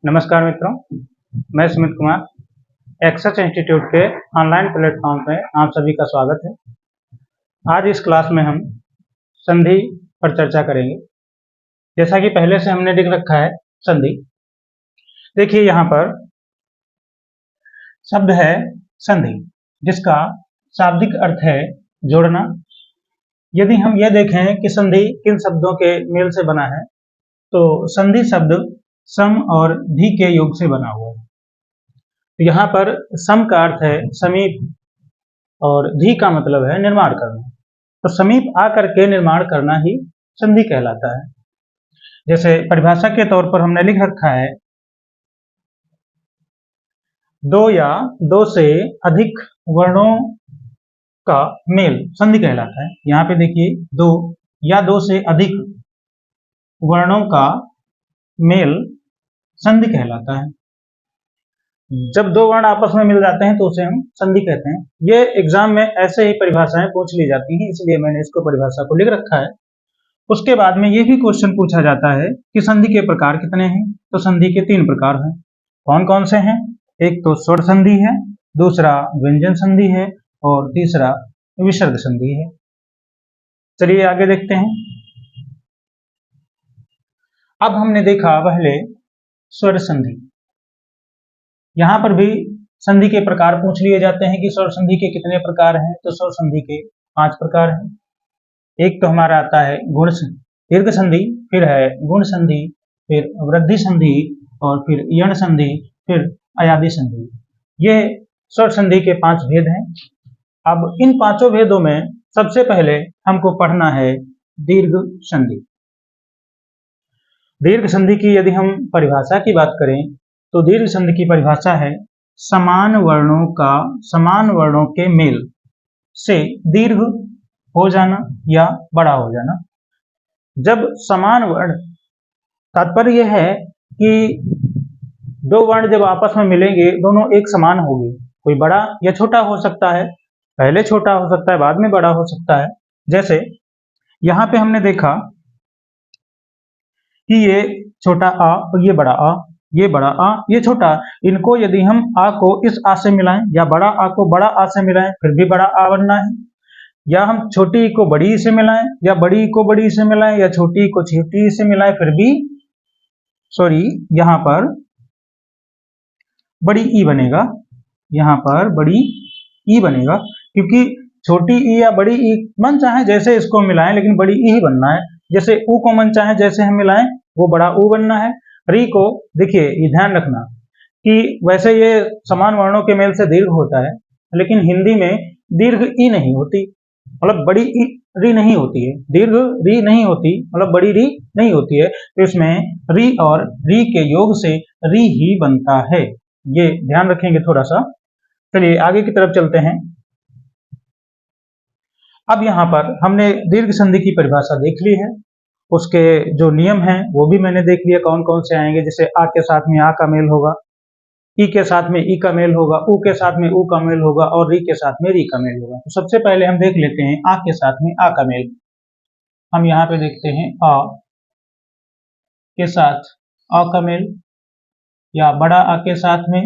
नमस्कार मित्रों, मैं सुमित कुमार एक्सेस इंस्टीट्यूट के ऑनलाइन प्लेटफॉर्म पे आप सभी का स्वागत है। आज इस क्लास में हम संधि पर चर्चा करेंगे। जैसा कि पहले से हमने लिख रखा है संधि। देखिए यहाँ पर शब्द है संधि, जिसका शाब्दिक अर्थ है जोड़ना। यदि हम यह देखें कि संधि किन शब्दों के मेल से बना है, तो संधि शब्द सम और धी के योग से बना हुआ है। तो यहाँ पर सम का अर्थ है समीप और धी का मतलब है निर्माण करना। तो समीप आकर के निर्माण करना ही संधि कहलाता है। जैसे परिभाषा के तौर पर हमने लिख रखा है, दो या दो से अधिक वर्णों का मेल संधि कहलाता है। यहाँ पे देखिए, दो या दो से अधिक वर्णों का मेल संधि कहलाता है। जब दो वर्ण आपस में मिल जाते हैं तो उसे हम संधि कहते हैं। ये एग्जाम में ऐसे ही परिभाषाएं पूछ ली जाती हैं, इसलिए मैंने इसको परिभाषा को लिख रखा है। उसके बाद में ये भी क्वेश्चन पूछा जाता है कि संधि के प्रकार कितने हैं। तो संधि के 3 प्रकार हैं। कौन कौन से हैं? एक तो स्वर संधि है, दूसरा व्यंजन संधि है और तीसरा विसर्ग संधि है। चलिए आगे देखते हैं। अब हमने देखा पहले स्वर संधि। यहाँ पर भी संधि के प्रकार पूछ लिए जाते हैं कि स्वर संधि के कितने प्रकार हैं। तो स्वर संधि के 5 प्रकार हैं। एक तो हमारा आता है गुण दीर्घ संधि, फिर है गुण संधि, फिर वृद्धि संधि और फिर यण संधि, फिर अयादि संधि। ये स्वर संधि के 5 भेद हैं। अब इन पांचों भेदों में सबसे पहले हमको पढ़ना है दीर्घ संधि। दीर्घ संधि की यदि हम परिभाषा की बात करें तो दीर्घ संधि की परिभाषा है समान वर्णों के मेल से दीर्घ हो जाना या बड़ा हो जाना। जब समान वर्ण, तात्पर्य यह है कि दो वर्ण जब आपस में मिलेंगे दोनों एक समान होंगे। कोई बड़ा या छोटा हो सकता है, पहले छोटा हो सकता है बाद में बड़ा हो सकता है। जैसे यहाँ पे हमने देखा कि ये छोटा आ और ये बड़ा आ, ये बड़ा आ ये छोटा। इनको यदि हम आ को इस आ से मिलाएं या बड़ा आ को बड़ा आ से मिलाएं फिर भी बड़ा आ बनना है, या हम छोटी को बड़ी से मिलाएं या बड़ी को बड़ी से मिलाएं या छोटी को छोटी से मिलाएं फिर भी यहाँ पर बड़ी ई बनेगा। यहाँ पर बड़ी ई बनेगा, क्योंकि छोटी ई या बड़ी ई मन चाहे जैसे इसको मिलाएं लेकिन बड़ी ई ही बनना है। जैसे ऊ को मन चाहे जैसे हम मिलाएं वो बड़ा ऊ बनना है। री को देखिए, ये ध्यान रखना कि वैसे ये समान वर्णों के मेल से दीर्घ होता है, लेकिन हिंदी में दीर्घ ई नहीं होती, मतलब बड़ी ई री नहीं होती है। दीर्घ री नहीं होती, मतलब बड़ी री नहीं होती है। तो इसमें री और री के योग से री ही बनता है। ये ध्यान रखेंगे थोड़ा सा। चलिए आगे की तरफ चलते हैं। अब यहाँ पर हमने दीर्घ संधि की परिभाषा देख ली है, उसके जो नियम हैं वो भी मैंने देख लिया कौन कौन से आएंगे। जैसे आ के साथ में आ का मेल होगा, ई के साथ में ई का मेल होगा, ऊ के साथ में ऊ का मेल होगा और री के साथ में री का मेल होगा। तो सबसे पहले हम देख लेते हैं आ के साथ में आ का मेल। हम यहाँ पे देखते हैं आ के साथ आ का मेल, या बड़ा आ के साथ में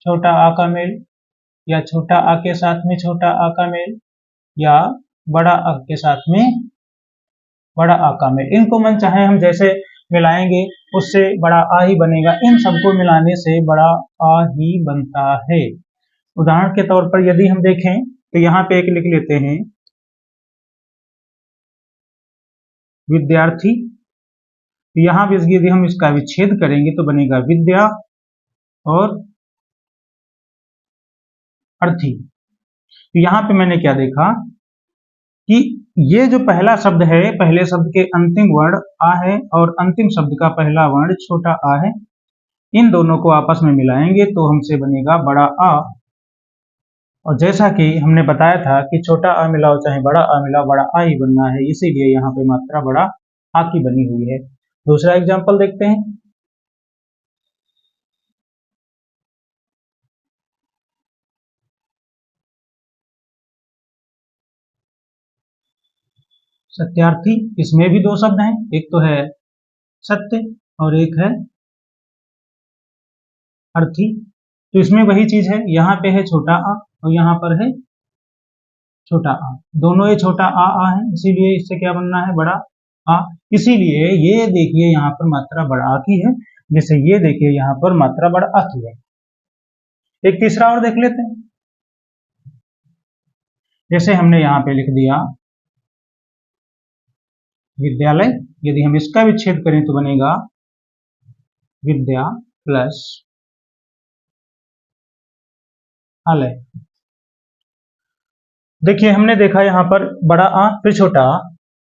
छोटा आ का मेल, या छोटा आ के साथ में छोटा आ का मेल, या बड़ा आ के साथ में बड़ा आ का मेल। इनको मन चाहे हम जैसे मिलाएंगे उससे बड़ा आ ही बनेगा। इन सबको मिलाने से बड़ा आ ही बनता है। उदाहरण के तौर पर यदि हम देखें तो यहाँ पे एक लिख लेते हैं विद्यार्थी। यहाँ भी यदि हम इसका विच्छेद करेंगे तो बनेगा विद्या और अर्थी। तो यहाँ पे मैंने क्या देखा कि ये जो पहला शब्द है, पहले शब्द के अंतिम वर्ण आ है और अंतिम शब्द का पहला वर्ण छोटा आ है। इन दोनों को आपस में मिलाएंगे तो हमसे बनेगा बड़ा आ। और जैसा कि हमने बताया था कि छोटा आ मिलाओ चाहे बड़ा आ मिलाओ, बड़ा आ ही बनना है, इसीलिए यहाँ पे मात्रा बड़ा आ की बनी हुई है। दूसरा एग्जाम्पल देखते हैं। सत्यार्थी, इसमें भी 2 शब्द हैं, एक तो है सत्य और एक है अर्थी। तो इसमें वही चीज है, यहाँ पे है छोटा आ और यहाँ पर है छोटा आ, दोनों ये छोटा आ है, इसीलिए इससे क्या बनना है, बड़ा आ। इसीलिए ये देखिए यहाँ पर मात्रा बड़ा आ की है, जैसे ये देखिए यहाँ पर मात्रा बड़ा आ की है। एक तीसरा और देख लेते हैं, जैसे हमने यहाँ पे लिख दिया विद्यालय, यदि हम इसका विच्छेद करें तो बनेगा विद्या प्लस आलय। देखिए हमने देखा यहाँ पर बड़ा आ फिर छोटा आ,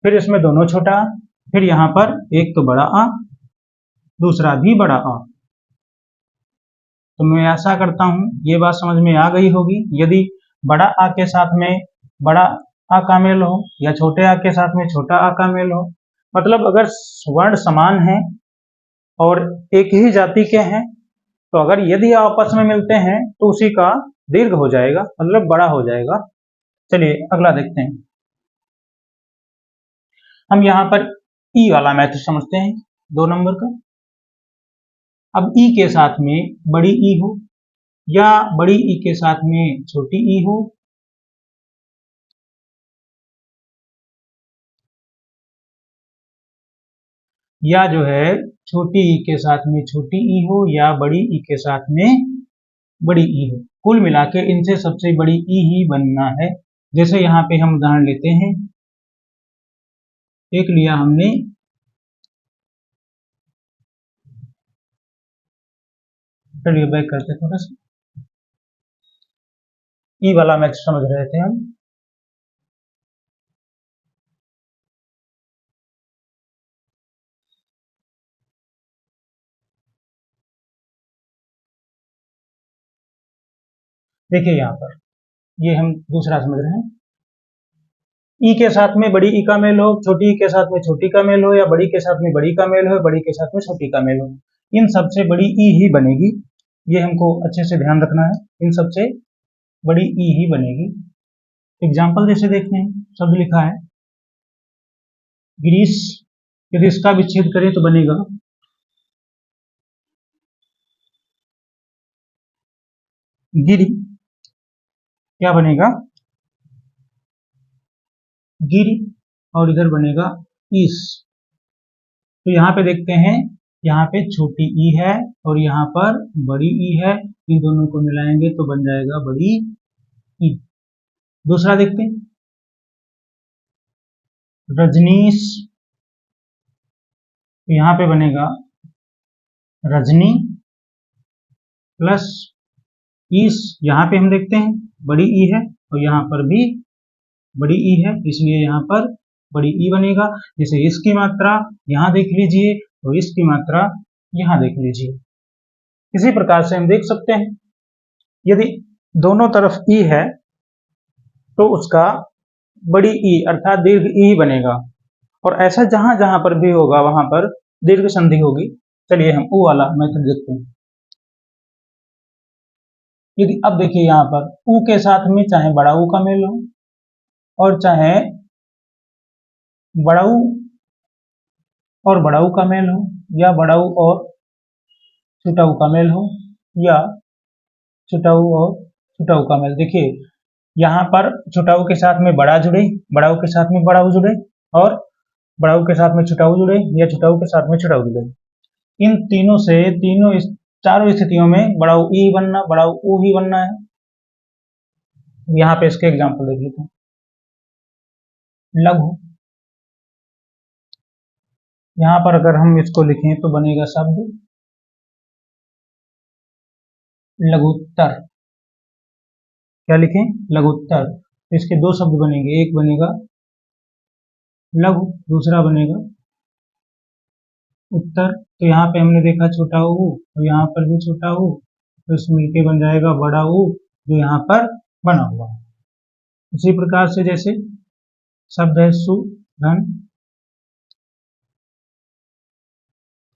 फिर इसमें दोनों छोटा आ, फिर यहाँ पर एक तो बड़ा आ दूसरा भी बड़ा आ। तो मैं ऐसा करता हूं, ये बात समझ में आ गई होगी, यदि बड़ा आ के साथ में बड़ा आ का मेल हो या छोटे आ के साथ में छोटा आ का मेल हो, मतलब अगर वर्ण समान है और एक ही जाति के हैं, तो अगर यदि आपस में मिलते हैं तो उसी का दीर्घ हो जाएगा, मतलब बड़ा हो जाएगा। चलिए अगला देखते हैं, हम यहाँ पर ई वाला मैथड समझते हैं 2 नंबर का। अब ई के साथ में बड़ी ई हो या बड़ी ई के साथ में छोटी ई हो, या जो है छोटी ई के साथ में छोटी ई हो या बड़ी ई के साथ में बड़ी ई हो, कुल मिला के इनसे सबसे बड़ी ई ही बनना है। जैसे यहाँ पे हम उदाहरण लेते हैं, एक लिया हमने चलिए बैक करते थोड़ा सा, ई वाला मैथ समझ रहे थे हम। देखिए यहाँ पर ये हम दूसरा समझ रहे हैं, ई के साथ में बड़ी ई का मेल हो, छोटी ई के साथ में छोटी का मेल हो, या बड़ी के साथ में बड़ी का मेल हो, बड़ी के साथ में छोटी का मेल हो, इन सबसे बड़ी ई ही बनेगी। ये हमको अच्छे से ध्यान रखना है, इन सबसे बड़ी ई ही बनेगी। एग्जाम्पल जैसे देखते हैं, शब्द लिखा है गिरीश, यदि इसका विच्छेद करें तो बनेगा गिरी, क्या बनेगा गिरी, और इधर बनेगा ईस। तो यहाँ पे देखते हैं, यहाँ पे छोटी ई है और यहाँ पर बड़ी ई है, इन दोनों को मिलाएंगे तो बन जाएगा बड़ी ई। दूसरा देखते हैं रजनीश, तो यहाँ पे बनेगा रजनी प्लस ईस। यहाँ पे हम देखते हैं बड़ी ई है और यहाँ पर भी बड़ी ई है, इसलिए यहाँ पर बड़ी ई बनेगा। जैसे इसकी मात्रा यहाँ देख लीजिए तो इसकी मात्रा यहाँ देख लीजिए। इसी प्रकार से हम देख सकते हैं, यदि दोनों तरफ ई है तो उसका बड़ी ई अर्थात दीर्घ ई बनेगा, और ऐसा जहां जहां पर भी होगा वहां पर दीर्घ संधि होगी। चलिए हम ऊ वाला मेथड देखते हैं। यदि अब देखिए यहाँ पर ऊ के साथ में चाहे बड़ा ऊ का मेल हो और चाहे बड़ा ऊ और बड़ा ऊ का मेल हो, या बड़ा ऊ और छोटा ऊ का मेल हो, या छोटा ऊ और छोटा ऊ का मेल। देखिए यहाँ पर छोटा ऊ के साथ में बड़ा जुड़े, बड़ा ऊ के साथ में बड़ा ऊ जुड़े, और बड़ा ऊ के साथ में छोटा ऊ जुड़े, या छोटा ऊ के साथ में छोटा ऊ जुड़े। इन तीनों से चारों स्थितियों में बड़ा ऊ ई बनना, बड़ा ऊ ही बनना है। यहाँ पे इसके एग्जाम्पल देख लेते हैं, लघु, यहाँ पर अगर हम इसको लिखें तो बनेगा शब्द लघुत्तर। क्या लिखें, लघुत्तर। तो इसके दो शब्द बनेंगे, एक बनेगा लघु, दूसरा बनेगा उत्तर। तो यहाँ पे हमने देखा छोटा ऊ और यहाँ पर भी छोटा ऊ, तो इस मिलके बन जाएगा बड़ा ऊ जो यहाँ पर बना हुआ है। उसी प्रकार से जैसे शब्द है सुधन,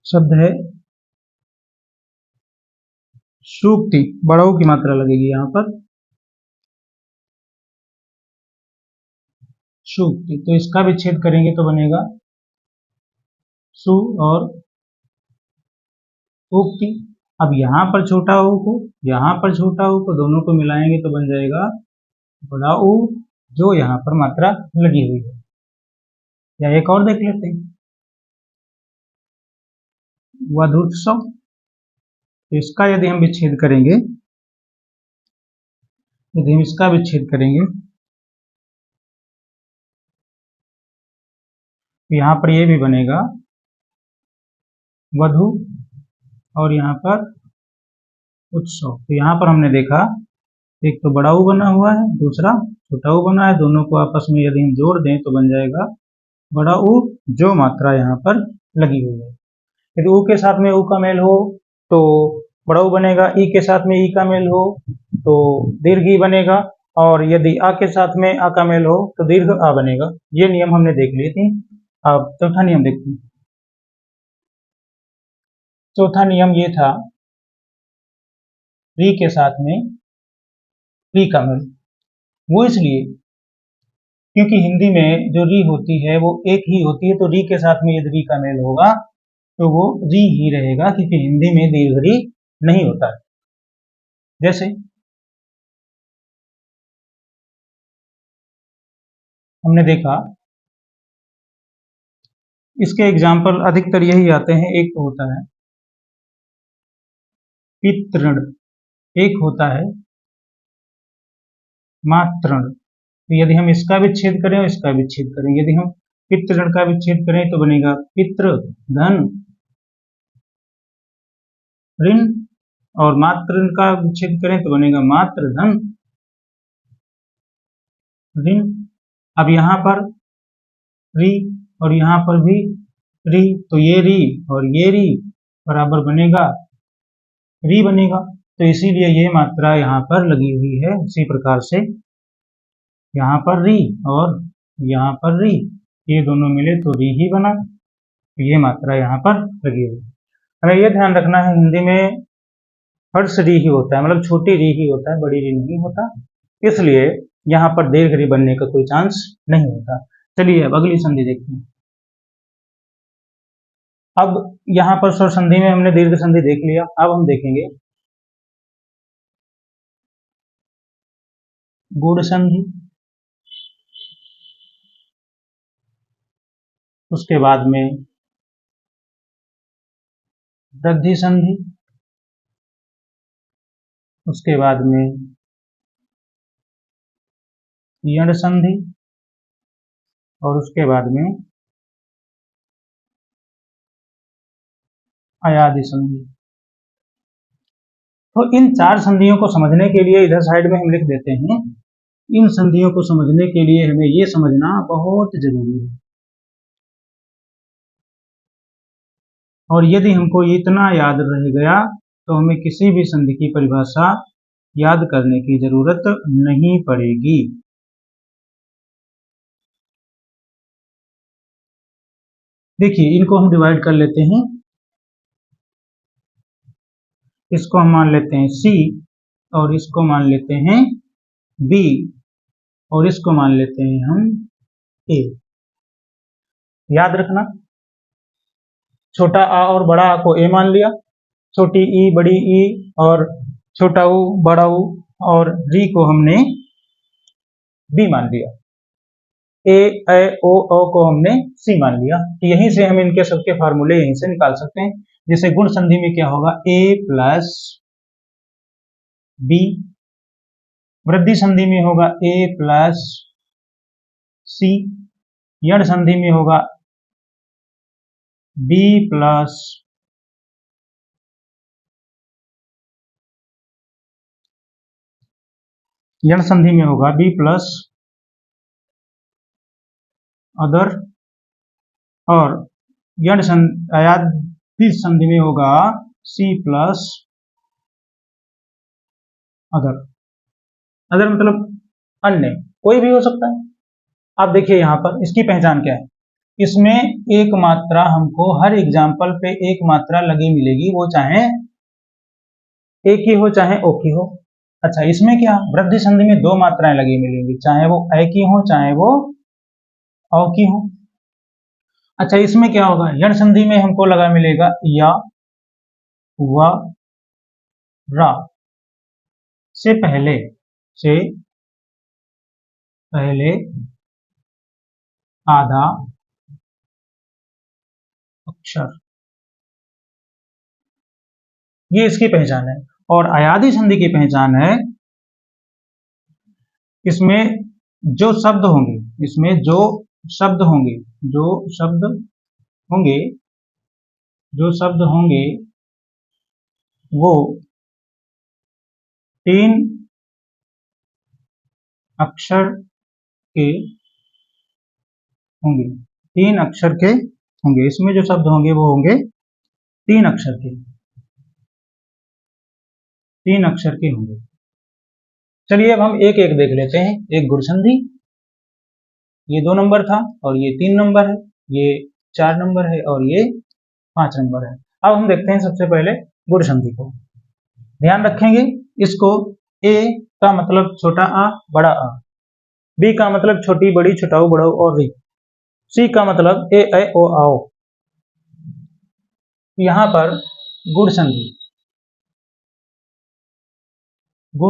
शब्द है सूक्ति, बड़ा ऊ की मात्रा लगेगी यहाँ पर सूक्ति। तो इसका विच्छेद करेंगे तो बनेगा सु और उक्ति। अब यहाँ पर छोटा ऊ को, यहाँ पर छोटा ऊ को, दोनों को मिलाएंगे तो बन जाएगा बड़ा ऊ, जो यहाँ पर मात्रा लगी हुई है। या एक और देख लेते हैं, वधुत्सव। तो इसका यदि हम विच्छेद करेंगे, यदि हम इसका विच्छेद करेंगे तो यहाँ पर ये भी बनेगा वधु, और यहाँ पर उत्सव। तो यहाँ पर हमने देखा एक तो बड़ा ऊ बना हुआ है, दूसरा छोटा ऊ बना है, दोनों को आपस में यदि हम जोड़ दें तो बन जाएगा बड़ा ऊ, जो मात्रा यहाँ पर लगी हुई है। यदि ऊ के साथ में ऊ का मेल हो तो बड़ा ऊ बनेगा, ई के साथ में ई का मेल हो तो दीर्घ ई बनेगा, और यदि आ के साथ में आ का मेल हो तो दीर्घ आ बनेगा। ये नियम हमने देख लिए थे। अब चौथा नियम देखते हैं। चौथा नियम ये था री के साथ में री का मेल। वो इसलिए क्योंकि हिंदी में जो री होती है वो एक ही होती है, तो री के साथ में यदि री का मेल होगा तो वो री ही रहेगा, क्योंकि हिंदी में दीर्घ री नहीं होता है। जैसे हमने देखा, इसके एग्जाम्पल अधिकतर यही आते हैं। एक तो होता है पितृण, एक होता है मातृण। तो यदि हम इसका विच्छेद करें और इसका विच्छेद करें, यदि हम पितृण का विच्छेद करें तो बनेगा पितृ धन ऋण, और मातृ का विच्छेद करें तो बनेगा मातृ धन ऋण। अब यहाँ पर री और यहाँ पर भी री, तो ये री और ये री बराबर बनेगा री बनेगा, तो इसीलिए ये मात्रा यहाँ पर लगी हुई है। उसी प्रकार से यहाँ पर री और यहाँ पर री, ये दोनों मिले तो री ही बना, तो ये मात्रा यहाँ पर लगी हुई है। हमें ये ध्यान रखना है, हिंदी में हर्ष री ही होता है, मतलब छोटी री ही होता है, बड़ी री नहीं होता, इसलिए यहाँ पर दीर्घ री बनने का कोई चांस नहीं होता। चलिए अब अगली संधि देखते हैं। अब यहाँ पर स्वर संधि में हमने दीर्घ संधि देख लिया, अब हम देखेंगे गुण संधि, उसके बाद में वृद्धि संधि, उसके बाद में यण संधि, और उसके बाद में अयादि संधि। तो इन चार संधियों को समझने के लिए इधर साइड में हम लिख देते हैं। इन संधियों को समझने के लिए हमें ये समझना बहुत जरूरी है, और यदि हमको इतना याद रह गया तो हमें किसी भी संधि की परिभाषा याद करने की जरूरत नहीं पड़ेगी। देखिए, इनको हम डिवाइड कर लेते हैं। इसको हम मान लेते हैं C, और इसको मान लेते हैं B, और इसको मान लेते हैं हम A। याद रखना, छोटा आ और बड़ा आ को A मान लिया, छोटी ई बड़ी ई और छोटा ऊ बड़ा ऊ और री को हमने B मान लिया, ए ए ओ ओ को हमने C मान लिया। यहीं से हम इनके सबके फार्मूले यहीं से निकाल सकते हैं। जैसे गुण संधि में क्या होगा, A प्लस B, वृद्धि संधि में होगा A प्लस C, यण संधि में होगा B प्लस यण संधि में होगा B प्लस अदर, और यण अयादि संधि में होगा C प्लस अदर। अदर मतलब अन्य, कोई भी हो सकता है। अब देखिए यहाँ पर इसकी पहचान क्या है, इसमें एक मात्रा हमको हर एग्जाम्पल पे एक मात्रा लगी मिलेगी, वो चाहे एक ही हो चाहे ओ की हो। अच्छा, इसमें क्या, वृद्धि संधि में दो मात्राएं लगी मिलेंगी, चाहे वो ए की हो चाहे वो औ की हो। अच्छा, इसमें क्या होगा, यण संधि में हमको लगा मिलेगा या व रा से पहले आधा अक्षर, ये इसकी पहचान है। और अयादी संधि की पहचान है, इसमें जो शब्द होंगे, वो 3 अक्षर के होंगे, 3 अक्षर के होंगे। इसमें जो शब्द होंगे वो होंगे 3 अक्षर के, 3 अक्षर के होंगे। चलिए अब हम एक एक देख लेते हैं। एक गुण संधि, ये 2 नंबर था और ये 3 नंबर है, ये 4 नंबर है और ये 5 नंबर है। अब हम देखते हैं सबसे पहले गुण संधि को। ध्यान रखेंगे इसको, ए का मतलब छोटा आ बड़ा आ, बी का मतलब छोटी बड़ी छोटाऊ बड़ाऊ और री, सी का मतलब ए ऐ ओ आओ। यहाँ पर गुण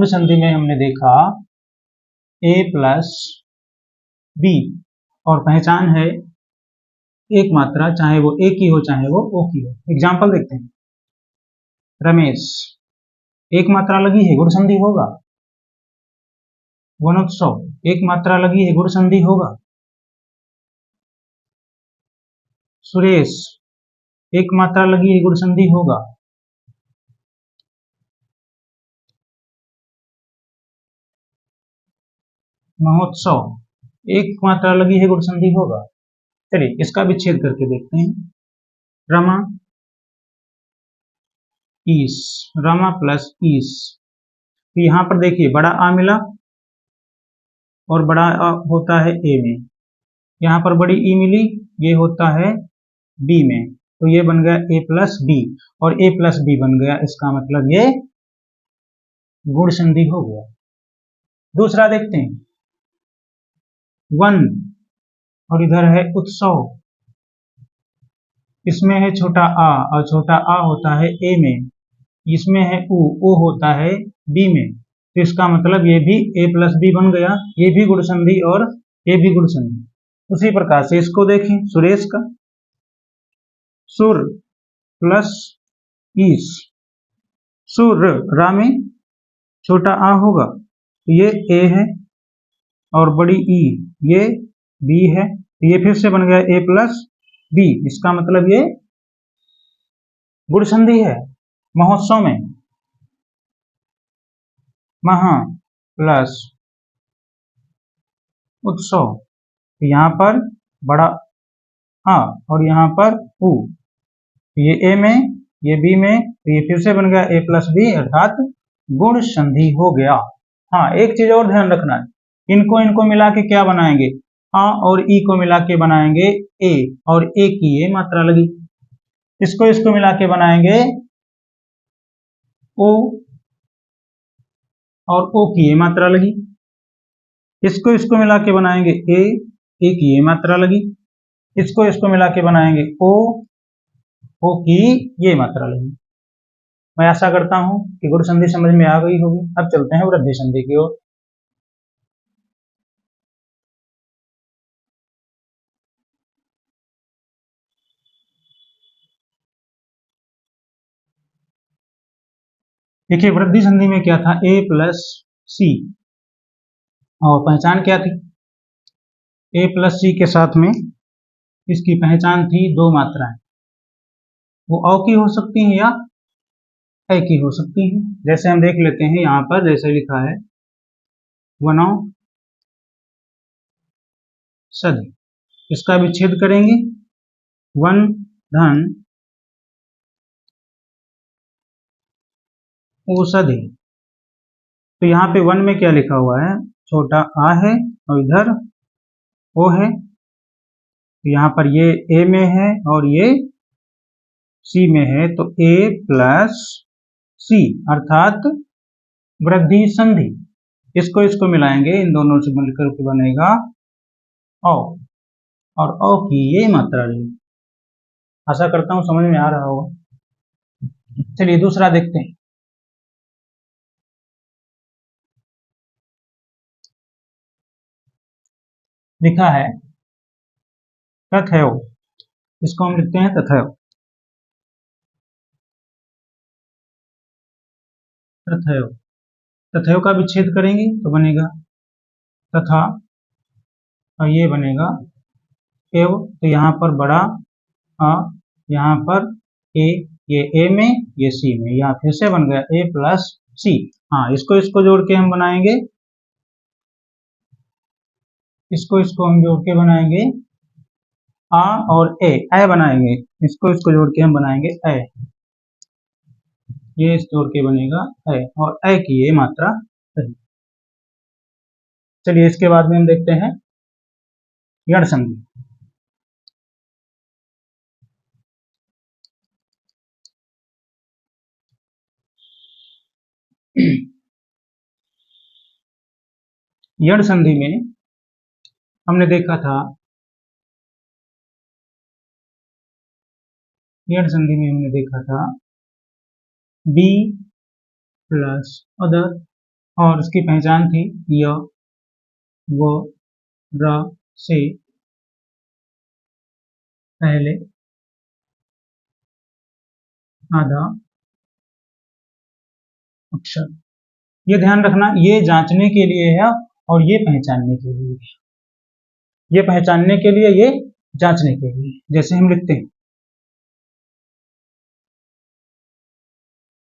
संधि में हमने देखा ए प्लस बी और पहचान है एक मात्रा, चाहे वो ए की हो चाहे वो ओ की हो। एग्जाम्पल देखते हैं। रमेश, एक मात्रा लगी है, गुण संधि होगा। वनोत्सव, एक मात्रा लगी है, गुण संधि होगा। सुरेश, एक मात्रा लगी है, गुण संधि होगा। महोत्सव, एक मात्रा लगी है, गुण संधि होगा। चलिए इसका विच्छेद करके देखते हैं। रमा ईस, रमा प्लस ईस, तो यहां पर देखिए बड़ा आ मिला और बड़ा आ होता है ए में, यहाँ पर बड़ी ई मिली, ये होता है बी में, तो ये बन गया ए प्लस बी और ए प्लस बी बन गया, इसका मतलब ये गुण संधि हो गया। दूसरा देखते हैं। वन और इधर है उत्सव, इसमें है छोटा आ और छोटा आ होता है ए में, इसमें है ऊ होता है बी में, तो इसका मतलब ये भी ए प्लस बी बन गया, ये भी गुण संधि और ये भी गुण संधि। उसी प्रकार से इसको देखें, सुरेश का सुर प्लस ईस, सुर, रा में छोटा आ होगा, तो ये ए है और बड़ी ई ये बी है, तो ये फिर से बन गया ए प्लस बी, इसका मतलब ये गुण संधि है। महोत्सव में महा प्लस उत्सव, तो यहाँ पर बड़ा आ और यहाँ पर ऊ, ये ए में ये बी में, तो ये फिर से बन गया ए प्लस बी अर्थात गुण संधि हो गया। हाँ, एक चीज और ध्यान रखना है, इनको मिला के क्या बनाएंगे, आ और ई को मिला के बनाएंगे ए, और ए की ये मात्रा लगी, इसको मिला के बनाएंगे ओ और ओ की ये मात्रा लगी, इसको मिला के बनाएंगे ए की ये मात्रा लगी, इसको मिला के बनाएंगे ओ की ये मात्रा लगी। मैं आशा करता हूं कि गुण संधि समझ में आ गई होगी। अब चलते हैं वृद्धि संधि की ओर। देखिए वृद्धि संधि में क्या था, ए प्लस सी, और पहचान क्या थी, ए प्लस सी के साथ में इसकी पहचान थी 2 मात्राएं, वो औ की हो सकती हैं या ऐ की हो सकती हैं। जैसे हम देख लेते हैं, यहाँ पर जैसे लिखा है वनौ सधि, इसका विच्छेद करेंगे, वन धन औषधि, तो यहाँ पे वन में क्या लिखा हुआ है, छोटा आ है और इधर ओ है, तो यहाँ पर ये ए में है और ये सी में है, तो ए प्लस सी अर्थात वृद्धि संधि। इसको मिलाएंगे, इन दोनों से मिलकर के बनेगा औ, और औ की ये मात्रा रहेगी। आशा करता हूं समझ में आ रहा होगा। चलिए दूसरा देखते हैं। लिखा है तथैव, इसको हम लिखते हैं तथैव। तथैव, तथैव का विच्छेद करेंगे तो बनेगा तथा, और ये बनेगा एव। तो यहाँ पर बड़ा अ, यहाँ पर ए, ये ए में, ये सी में, यहाँ फिर से बन गया ए प्लस सी। हाँ, इसको जोड़ के हम बनाएंगे, इसको हम जोड़ के बनाएंगे आ और ए बनाएंगे, इसको जोड़ के हम बनाएंगे ए, ये इस जोड़ के बनेगा ए, और ए की ये मात्रा सही। चलिए इसके बाद में हम देखते हैं यण संधि। यण संधि में हमने देखा था, यण संधि में हमने देखा था बी प्लस अदर, और उसकी पहचान थी य व र से पहले आधा अक्षर। ये ध्यान रखना, ये जांचने के लिए है और ये पहचानने के लिए, ये पहचानने के लिए, ये जांचने के लिए। जैसे हम लिखते हैं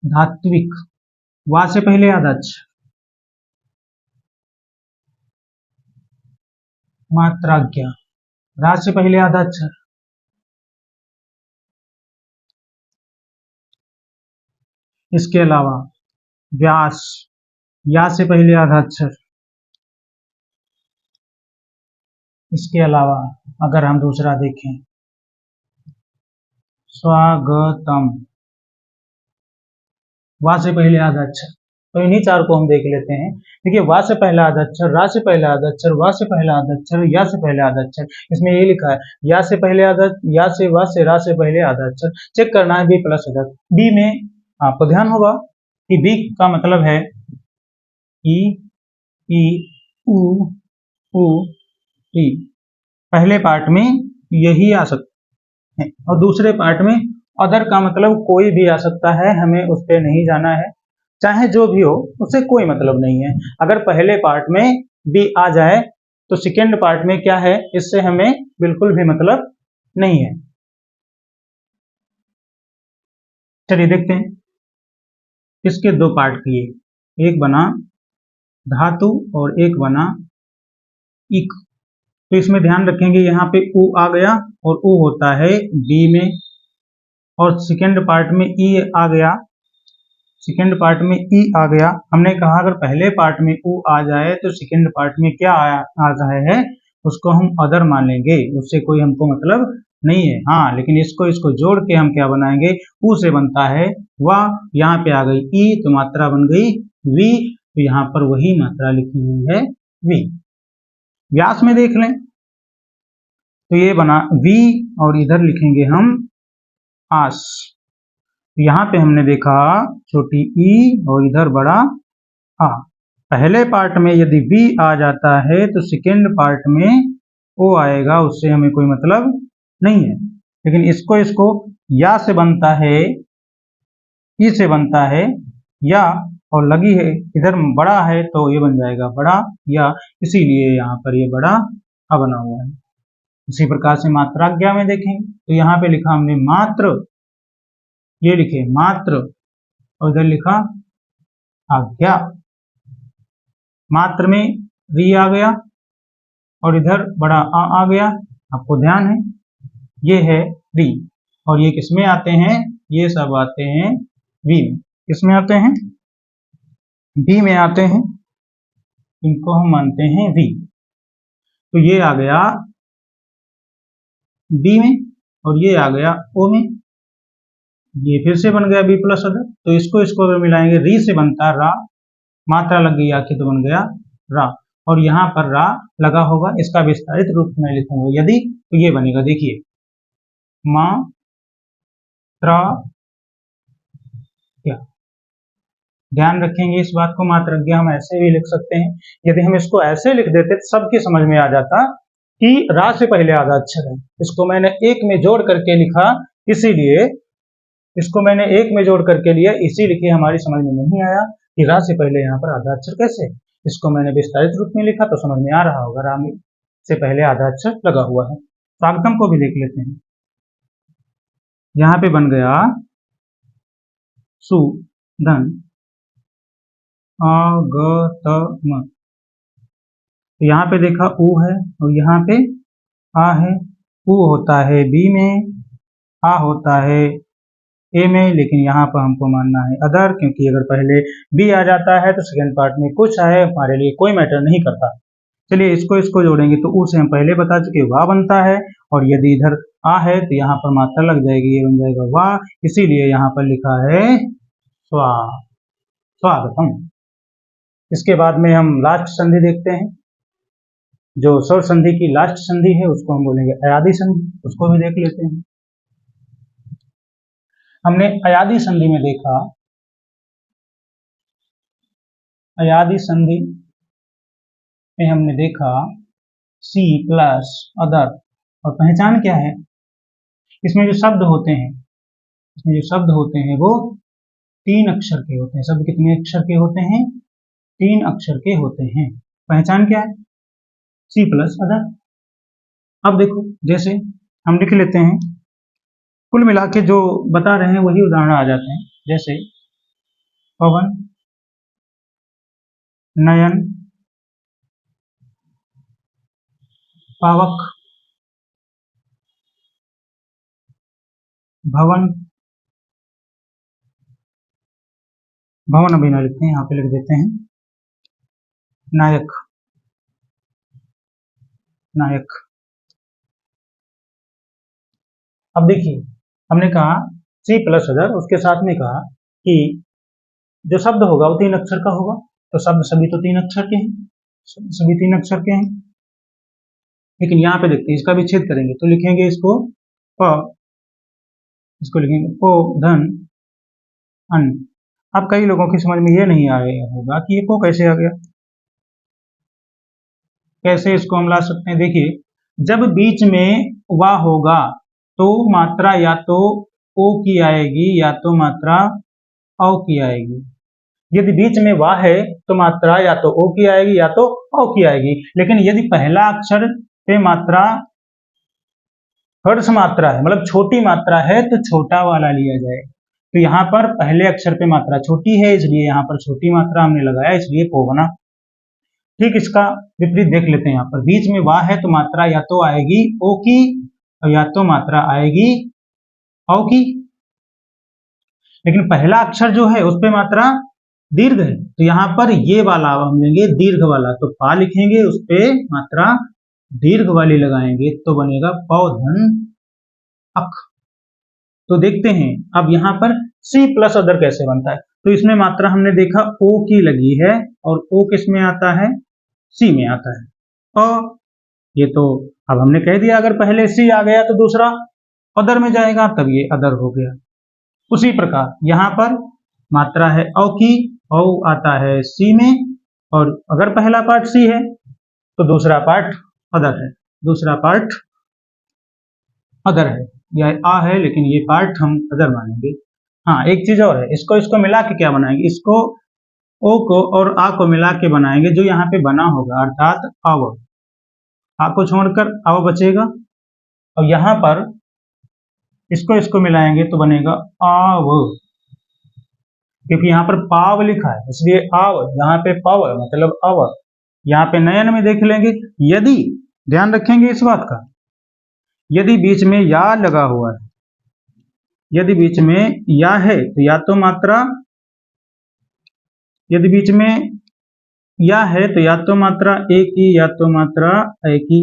धात्विक, वा से पहले आधा अक्षर, मात्राज्ञा, रा से पहले आधा अक्षर, इसके अलावा व्यास, या से पहले आधा अक्षर, इसके अलावा अगर हम दूसरा देखें स्वागतम, वा से पहले आधा अक्षर। तो इन्हीं चार को हम देख लेते हैं। देखिए, वा से पहला आधा अक्षर, रा से पहला आधा अक्षर, वा से पहला आधा अक्षर, या से पहला आधा अक्षर। इसमें ये लिखा है या से पहले आधा, या से, वा से, रा से पहले आधा अक्षर। चेक करना है बी प्लस अदर। बी में आपको ध्यान होगा कि बी का मतलब है ई, ई, उ, ई। पहले पार्ट में यही आ सकता है और दूसरे पार्ट में अदर का मतलब कोई भी आ सकता है, हमें उस पर नहीं जाना है, चाहे जो भी हो, उससे कोई मतलब नहीं है। अगर पहले पार्ट में बी आ जाए तो सेकेंड पार्ट में क्या है, इससे हमें बिल्कुल भी मतलब नहीं है। चलिए देखते हैं, इसके दो पार्ट किए, एक बना धातु और एक बना इक। तो इसमें ध्यान रखेंगे, यहाँ पे उ आ गया और उ होता है बी में, और सेकेंड पार्ट में ई आ गया, सेकेंड पार्ट में ई आ गया। हमने कहा अगर पहले पार्ट में उ आ जाए तो सेकेंड पार्ट में क्या आ रहा है, उसको हम अदर मानेंगे, उससे कोई हमको मतलब नहीं है। हाँ, लेकिन इसको जोड़ के हम क्या बनाएंगे, उ से बनता है वाह, यहाँ पे आ गई ई तो मात्रा बन गई वी, तो यहाँ पर वही मात्रा लिखी हुई है वी। व्यास में देख लें तो ये बना वी और इधर लिखेंगे हम आस। यहाँ पे हमने देखा छोटी ई और इधर बड़ा आ। पहले पार्ट में यदि बी आ जाता है तो सेकेंड पार्ट में ओ आएगा, उससे हमें कोई मतलब नहीं है। लेकिन इसको या से बनता है, ई से बनता है या, और लगी है इधर बड़ा है तो ये बन जाएगा बड़ा या, इसीलिए यहाँ पर ये बड़ा आ बना हुआ है। इसी प्रकार से मात्राज्ञा में देखेंगे तो यहाँ पे लिखा हमने मात्र, ये लिखे मात्र, और इधर लिखा आज्ञा। मात्र में री आ गया और इधर बड़ा आ गया, आपको ध्यान है ये है री। और ये किसमें आते हैं, ये सब आते हैं वी में। किसमें आते हैं, बी में आते हैं, इनको हम मानते हैं वी। तो ये आ गया बी में और ये आ गया ओ में, ये फिर से बन गया बी प्लस अदर। तो इसको अगर मिलाएंगे, री से बनता रा, मात्रा लग गई आखिर तो बन गया रा, और यहाँ पर रा लगा होगा, इसका विस्तारित रूप में लिखूंगा यदि, तो ये बनेगा, देखिए मा त्रा क्या। ध्यान रखेंगे इस बात को, मात्राज्ञा हम ऐसे भी लिख सकते हैं। यदि हम इसको ऐसे लिख देते तो सबकी समझ में आ जाता कि रा से पहले आधा अक्षर है, इसको मैंने एक में जोड़ करके लिखा, इसीलिए इसको मैंने एक में जोड़ करके लिया, इसी लिखे हमारी समझ में नहीं आया कि रा से पहले यहाँ पर आधा अक्षर कैसे। इसको मैंने विस्तारित रूप में लिखा तो समझ में आ रहा होगा, रा से पहले आधा अक्षर लगा हुआ है। स्वागतम को भी देख लेते हैं। यहाँ पे बन गया सु धन आगतम, यहाँ पे देखा उ है और यहाँ पे आ है। उ होता है बी में, आ होता है ए में, लेकिन यहाँ पर हमको मानना है अदर, क्योंकि अगर पहले बी आ जाता है तो सेकंड पार्ट में कुछ आए हमारे लिए कोई मैटर नहीं करता। चलिए इसको जोड़ेंगे तो उ से हम पहले बता चुके वाह बनता है, और यदि इधर आ है तो यहाँ पर मात्रा लग जाएगी, ये बन जाएगा वाह, इसीलिए यहाँ पर लिखा है स्वागतम। इसके बाद में हम लास्ट संधि देखते हैं, जो स्वर संधि की लास्ट संधि है उसको हम बोलेंगे अयादी संधि, उसको भी देख लेते हैं। हमने अयादी संधि में देखा, अयादी संधि में हमने देखा सी प्लस अदर, और पहचान क्या है, इसमें जो शब्द होते हैं, वो 3 अक्षर के होते हैं। शब्द कितने अक्षर के होते हैं? 3 अक्षर के होते हैं। पहचान क्या है? C plus other. अब देखो, जैसे हम लिख लेते हैं, कुल मिला के जो बता रहे हैं वही उदाहरण आ जाते हैं। जैसे पवन, नयन, पावक, भवन, भवन अभी ना लिखते हैं, यहाँ पे लिख देते हैं नायक, नायक। अब देखिए, हमने कहा सी प्लस अदर, उसके साथ में कहा कि जो शब्द होगा वो 3 अक्षर का होगा, तो शब्द सभी तो 3 अक्षर के हैं, सभी 3 अक्षर के हैं। लेकिन यहाँ पे देखते हैं, इसका भी छेद करेंगे तो लिखेंगे इसको प, इसको लिखेंगे ओ धन अन। अब कई लोगों की समझ में ये नहीं आया होगा कि ये को कैसे आ गया, कैसे इसको हम ला सकते हैं। देखिए, जब बीच में वाह होगा तो मात्रा या तो ओ की आएगी या तो मात्रा औ की आएगी। यदि बीच में वाह है तो मात्रा या तो ओ की आएगी या तो औ की आएगी। लेकिन यदि पहला अक्षर पे मात्रा हर्ष मात्रा है, मतलब छोटी मात्रा है, तो छोटा वाला लिया जाए। तो यहाँ पर पहले अक्षर पे मात्रा छोटी है, इसलिए यहाँ पर छोटी मात्रा हमने लगाया, इसलिए को बना। ठीक इसका विपरीत देख लेते हैं। यहाँ पर बीच में वाह है तो मात्रा या तो आएगी ओ की और या तो मात्रा आएगी औ की। लेकिन पहला अक्षर जो है उस पे मात्रा दीर्घ है, तो यहाँ पर ये वाला हम लेंगे दीर्घ वाला, तो पा लिखेंगे, उस पे मात्रा दीर्घ वाली लगाएंगे तो बनेगा पौधन अख। तो देखते हैं अब यहाँ पर सी प्लस अदर कैसे बनता है। तो इसमें मात्रा हमने देखा ओ की लगी है, और ओ किस में आता है? सी में आता है। और ये तो अब हमने कह दिया, अगर पहले सी आ गया तो दूसरा अदर में जाएगा, तब ये अदर हो गया। उसी प्रकार यहाँ पर मात्रा है औ की, औ आता है सी में, और अगर पहला पार्ट सी है तो दूसरा पार्ट अदर है, दूसरा पार्ट अदर है। यह आ है लेकिन ये पार्ट हम अदर मानेंगे। हाँ, एक चीज और है, इसको मिला के क्या बनाएंगे, इसको ओ को और आ को मिला के बनाएंगे, जो यहाँ पे बना होगा, अर्थात अव, आ को छोड़कर अव बचेगा, और यहाँ पर इसको मिलाएंगे तो बनेगा आव, क्योंकि यहाँ पर पाव लिखा है इसलिए आव, यहाँ पे पव मतलब अव। यहाँ पे नयन में देख लेंगे, यदि ध्यान रखेंगे इस बात का, यदि बीच में या लगा हुआ है, यदि बीच में या है तो या तो मात्रा, यदि बीच में या है तो या तो मात्रा ए की या तो मात्रा ए की,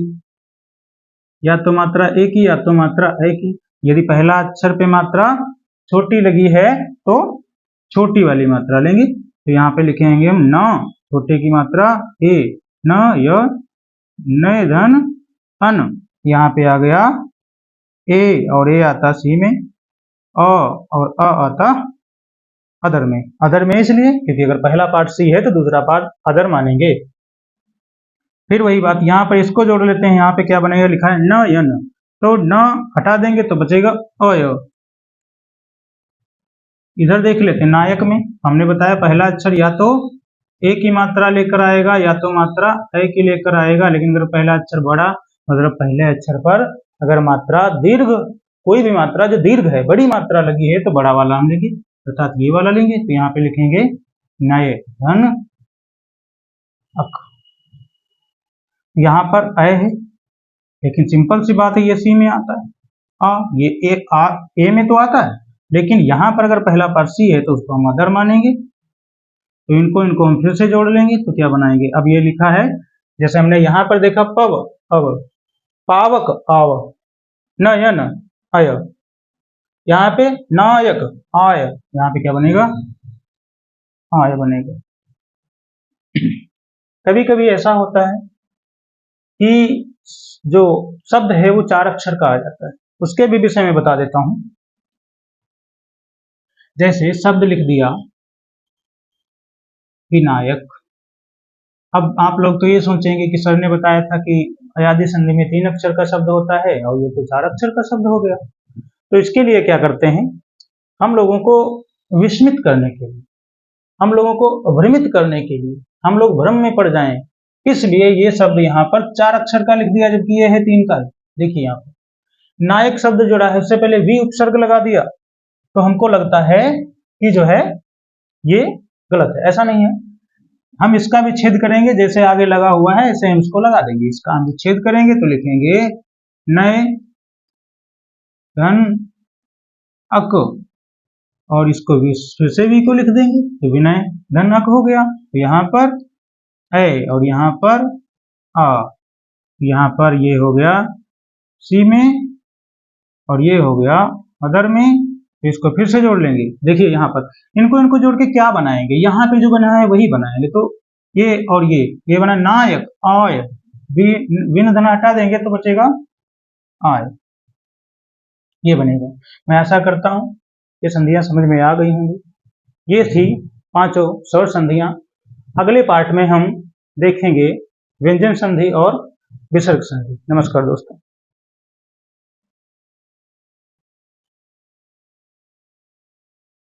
या तो मात्रा ए की या तो मात्रा ए की। यदि पहला अक्षर पे मात्रा छोटी लगी है तो छोटी वाली मात्रा लेंगे, तो यहाँ पे लिखेंगे हम न, छोटे की मात्रा ए, न य नय धन अन, यहाँ पे आ गया ए, और ए आता सी में, अ और अ आता अदर में। अदर में इसलिए क्योंकि अगर पहला पार्ट सी है तो दूसरा पार्ट अदर मानेंगे। फिर वही बात, यहाँ पर इसको जोड़ लेते हैं। यहाँ पे क्या बनेगा, लिखा है नयन, तो न हटा देंगे तो बचेगा अय। इधर देख लेते हैं, नायक में हमने बताया पहला अक्षर या तो ए की मात्रा लेकर आएगा या तो मात्रा ए की लेकर आएगा। लेकिन अगर पहला अक्षर बड़ा, मतलब पहले अक्षर पर अगर मात्रा दीर्घ, कोई भी मात्रा जो दीर्घ है, बड़ी मात्रा लगी है, तो बड़ा वाला हम लेंगे, अर्थात ये वाला लेंगे। तो यहाँ पे लिखेंगे नए धन अक। यहाँ पर अय है, लेकिन सिंपल सी बात है, ये सी में आता है। ये ए में तो आता है, लेकिन यहाँ पर अगर पहला पर सी है तो उसको हम अदर मानेंगे। तो इनको हम फिर से जोड़ लेंगे, तो क्या बनाएंगे, अब ये लिखा है, जैसे हमने यहाँ पर देखा पव अव, पावक आव, नयन अय, यहाँ पे नायक आय, यहाँ पे क्या बनेगा, आय बनेगा। कभी कभी ऐसा होता है कि जो शब्द है वो 4 अक्षर का आ जाता है, उसके भी विषय में बता देता हूं। जैसे शब्द लिख दिया विनायक। अब आप लोग तो ये सोचेंगे कि सर ने बताया था कि अयादी संधि में 3 अक्षर का शब्द होता है और ये तो 4 अक्षर का शब्द हो गया। तो इसके लिए क्या करते हैं, हम लोगों को विस्मित करने के लिए, हम लोगों को भ्रमित करने के लिए, हम लोग भ्रम में पड़ जाएं, इसलिए ये शब्द यहाँ पर 4 अक्षर का लिख दिया, जबकि ये है 3 का। देखिए यहाँ पर नायक शब्द जोड़ा है, उससे पहले वी उपसर्ग लगा दिया, तो हमको लगता है कि जो है ये गलत है। ऐसा नहीं है, हम इसका भी छेद करेंगे, जैसे आगे लगा हुआ है ऐसे हम इसको लगा देंगे। इसका हम छेद करेंगे तो लिखेंगे नए धन अक, और इसको भी फिर से वी को लिख देंगे, तो विनय धन अक हो गया। तो यहाँ पर ए और यहाँ पर आ, यहाँ पर ये हो गया सी में और ये हो गया अदर में। तो इसको फिर से जोड़ लेंगे। देखिए यहाँ पर इनको जोड़ के क्या बनाएंगे, यहाँ पे जो बना है वही बनाएंगे। तो ये और ये बना नायक आय, विन धन हटा देंगे तो बचेगा आय, ये बनेगा। मैं आशा करता हूं ये संधियां समझ में आ गई होंगी। ये थी 5 स्वर संधियां। अगले पार्ट में हम देखेंगे व्यंजन संधि और विसर्ग संधि। नमस्कार दोस्तों।